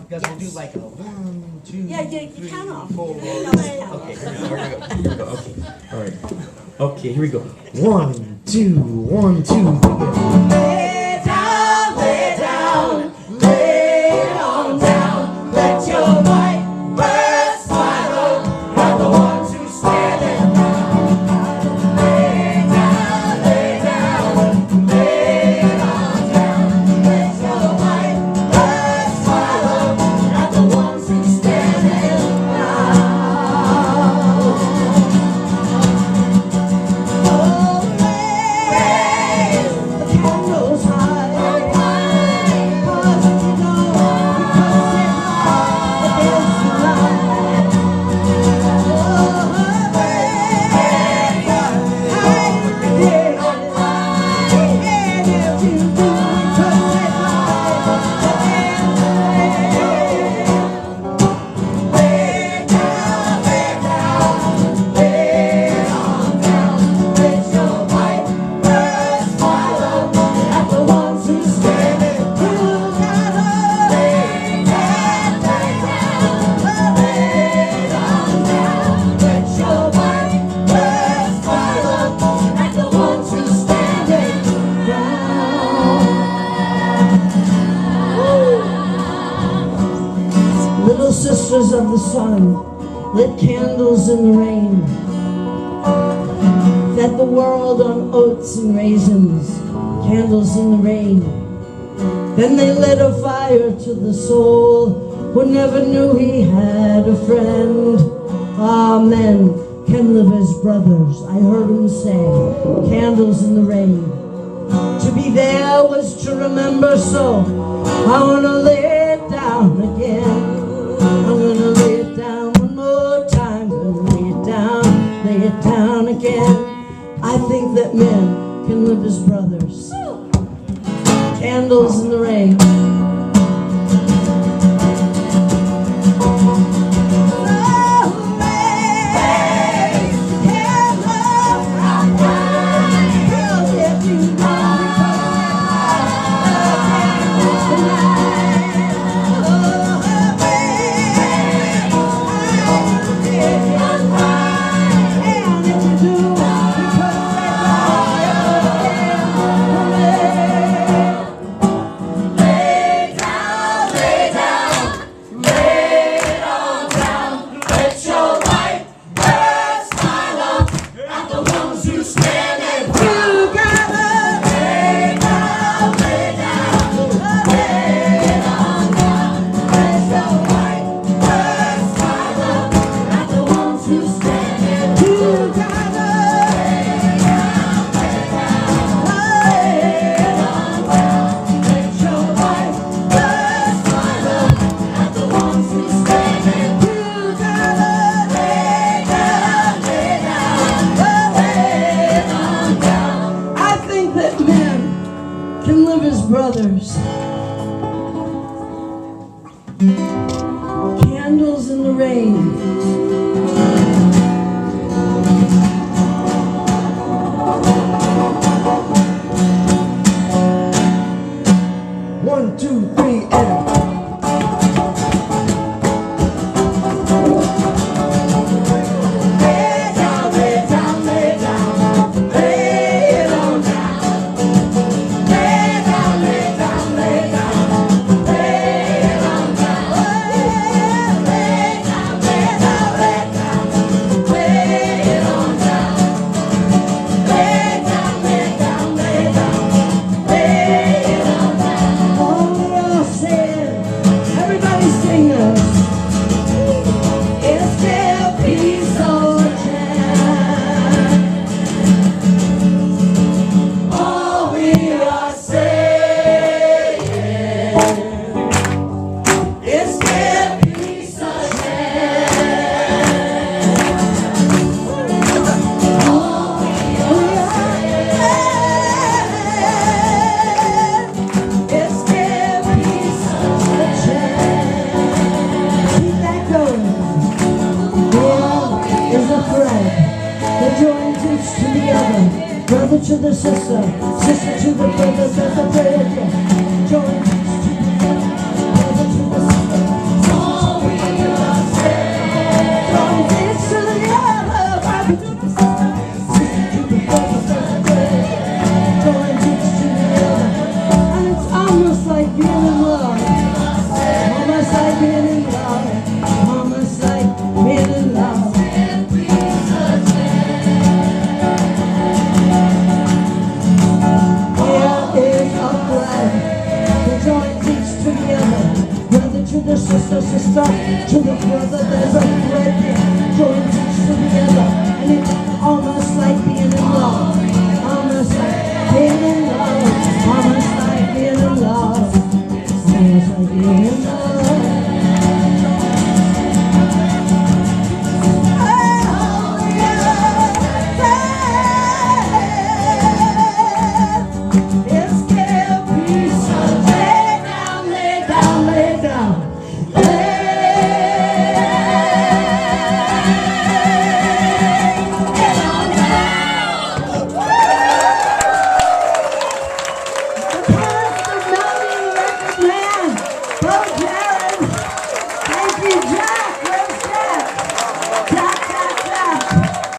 Because we'll do like a 1, 2, Yeah, you 3, count off. 4. Okay, Okay, here we go. Okay, all right. Okay, here we go. 1, 2, 1, 2, 3. Lay down, lay down, lay on down. Let your white bird swallow. Not the ones who standing round. Lay down, lay down, lay on down. Let your white bird swallow. Not the ones who standing round. Little sisters of the sun, lit candles in the rain, fed the world on oats and raisins, candles in the rain. Then they lit a fire to the soul who never knew he had a friend. Ah, men can live as brothers, I heard him say, candles in the rain. To be there was to remember, so I wanna lay it down again. I'm gonna lay it down one more time. Gonna lay it down again. I think that men can live as brothers. Candles in the rain. Brothers. Candles in the rain. One, two, three, and brother to the sister, sister to the brother, there's a thread. Join brother to the sister. like being in love. Mama's like being in love. Mama's like being in love. Here is a bled. The joint each together. Brother to the sister, sister to the brother. There's a